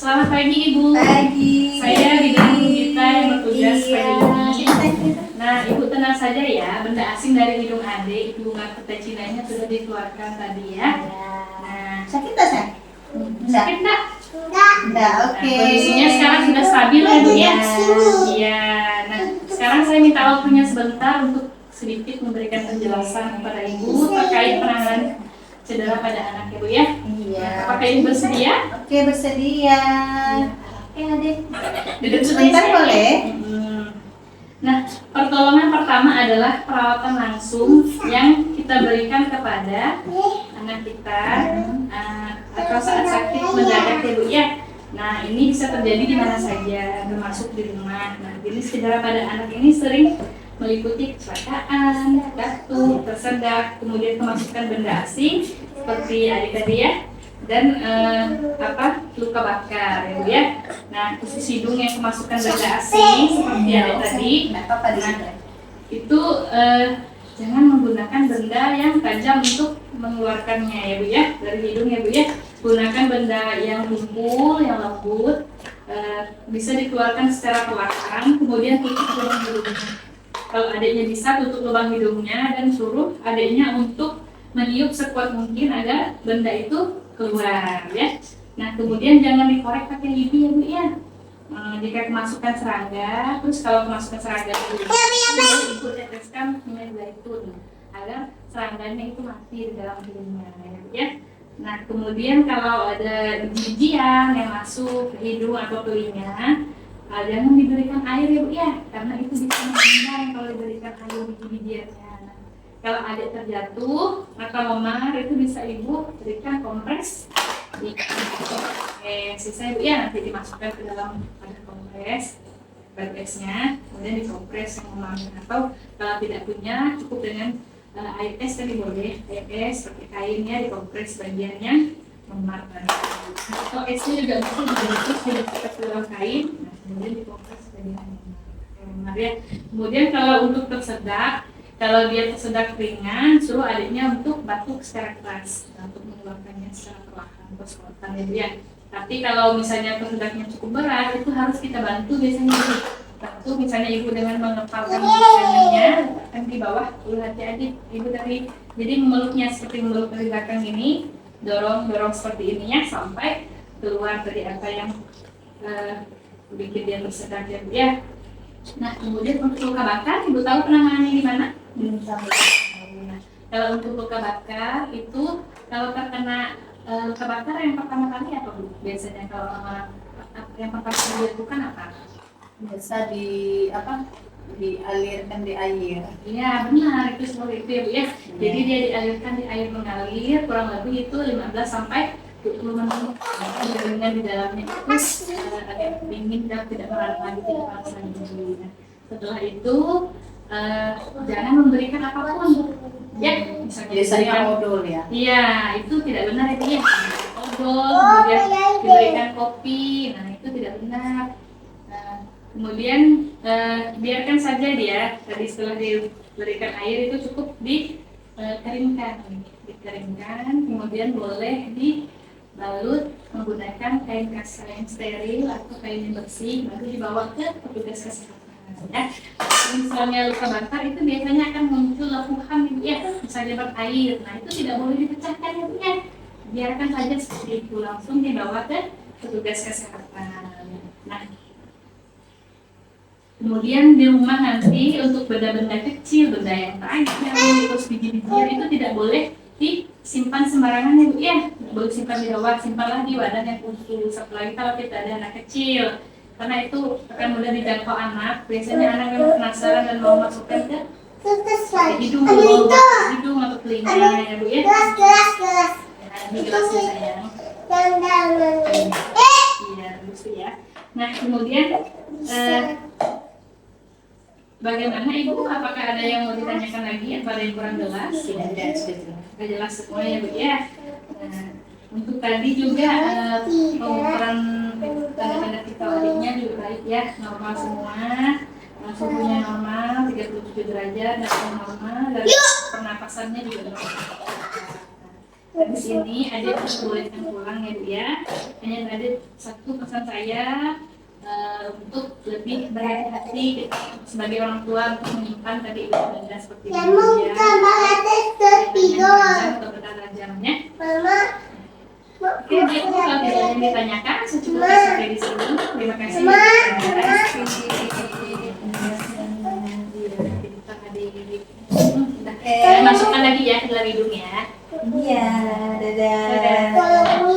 Selamat pagi Ibu. Pagi. Saya bidang kita yang bertugas pagi ini. Iya. Nah, Ibu tenang saja ya, benda asing dari hidung adik, Ibu nggak Cinanya sudah dikeluarkan tadi ya. Nah, Sakit tak, Say? sakit nggak? Enggak, oke. Nah, kondisinya sekarang sudah stabil ya Bu ya. Iya. Nah, sekarang saya minta waktunya sebentar untuk sedikit memberikan penjelasan kepada Ibu terkait penanganan cedera pada anak ya Bu ya. Iya. Apakah Ibu bersedia? Oke, bersedia. Oke, Adik. Duduk Sebentar saya. boleh? Nah, pertolongan pertama adalah perawatan langsung yang kita berikan kepada anak kita atau saat sakit mendadak ya Bu ya. Nah, ini bisa terjadi di mana saja, termasuk di rumah. Nah, jenis cedera pada anak ini sering meliputi kecelakaan, jatuh, tersedak, kemudian kemasukan benda asing seperti adik tadi ya, dan luka bakar ya Bu ya. Nah, khusus hidung yang kemasukan benda asing seperti adik tadi, itu jangan menggunakan benda yang tajam untuk mengeluarkannya ya Bu ya, dari hidung ya Bu ya. Gunakan benda yang tumpul, yang lembut, bisa dikeluarkan secara perlahan, kemudian tutup lubang hidungnya. Kalau adiknya bisa, tutup lubang hidungnya dan suruh adiknya untuk meniup sekuat mungkin agar benda itu keluar ya. Nah, kemudian jangan dikorek pakai lidi ya Bu ya. Jika kemasukan serangga, terus kalau kemasukan serangga itu Ibu teteskan minyak zaitun agar serangganya itu mati di dalam hidungnya ya Bu ya. Nah, kemudian kalau ada biji-bijian yang masuk ke hidung atau telinga, jangan diberikan air ya Bu ya, karena itu bisa mengundang kalau diberikan air biji-bijiannya. Nah, kalau adik terjatuh atau memar, itu bisa Ibu berikan kompres. Sisa Bu ya nanti dimasukkan ke dalam wadah kompres, batu esnya, kemudian dikompres yang memar. Atau kalau tidak punya, cukup dengan air es tadi boleh, air es pakai kainnya dikompres bagiannya memar tadi. Atau esnya juga bisa dibungkus ke dalam kain, nah, kemudian dikompres bagiannya memar ya. Kemudian kalau untuk tersedak, kalau dia tersedak ringan, suruh adiknya untuk batuk secara keras, untuk mengeluarkannya secara perlahan atau spontan ya Bu ya. Tapi kalau misalnya tersedaknya cukup berat, itu harus kita bantu biasanya bantu misalnya Ibu dengan mengepalkan tangannya letakkan di bawah hati adik Ibu tadi, jadi memeluknya seperti memeluk dari belakang ini, dorong seperti ini ya sampai keluar dari apa yang bikin dia tersedak ya Bu ya. Nah, kemudian untuk luka bakar, Ibu tahu penanganannya di mana? Nah, kalau untuk luka bakar itu kalau terkena luka bakar yang pertama kali apa Bu? Biasanya kalau orang yang pertama kali dilakukan apa? Biasa dialirkan di air. Iya benar, itu seperti itu ya Bu ya. Jadi dia dialirkan di air mengalir kurang lebih itu 15 sampai 20 menit. Dengan di dalamnya itu agak dingin dan tidak menarik lagi, tidak panas lagi. Nah, setelah itu jangan memberikan apapun ya, misalnya Biasanya odol ya. Iya, itu tidak benar itu ya. Odol, kemudian diberikan kopi, nah itu tidak benar. Kemudian biarkan saja dia tadi setelah diberikan air itu cukup dikeringkan, kemudian boleh dibalut menggunakan kain kasar yang steril atau kain yang bersih, baru dibawa ke petugas kesehatan ya. Misalnya luka bakar itu biasanya akan muncul lepuhan ya, misalnya berair, nah itu tidak boleh dipecahkan ya Bu ya. Biarkan saja seperti itu, langsung dibawa ke petugas kesehatan. Nah, kemudian di rumah nanti untuk benda-benda kecil, benda yang tajam, terus biji-bijian itu tidak boleh disimpan sembarangan ya Bu ya. Boleh simpan di bawah, simpanlah di wadah yang khusus. Apalagi kalau kita ada anak kecil, karena itu akan mudah dijangkau anak. Biasanya anak yang penasaran dan mau masukkan ke hidung, hidung atau telinga ya Bu ya. Nah, ini gelasnya sayang. Iya, lucu ya. Nah, kemudian bagaimana Ibu? Apakah ada yang mau ditanyakan lagi atau ada yang kurang jelas? Sudah jelas semuanya ya Bu ya. Nah, untuk tadi juga pengukuran tanda-tanda vital adiknya juga baik ya, normal semua. Suhunya normal 37 derajat, dan normal, dan pernapasannya juga normal. Di sini adik diperbolehkan pulang ya Bu ya. Hanya ada satu pesan saya untuk lebih berhati-hati sebagai orang tua untuk menyimpan tadi benda seperti itu ya. Atau benda tajamnya. Oke, baik Bu, kalau tidak ada yang ditanyakan, saya cukupkan sampai di sini. Terima kasih. Masukkan lagi ya ke dalam hidung ya. Iya, dadah. Dadah.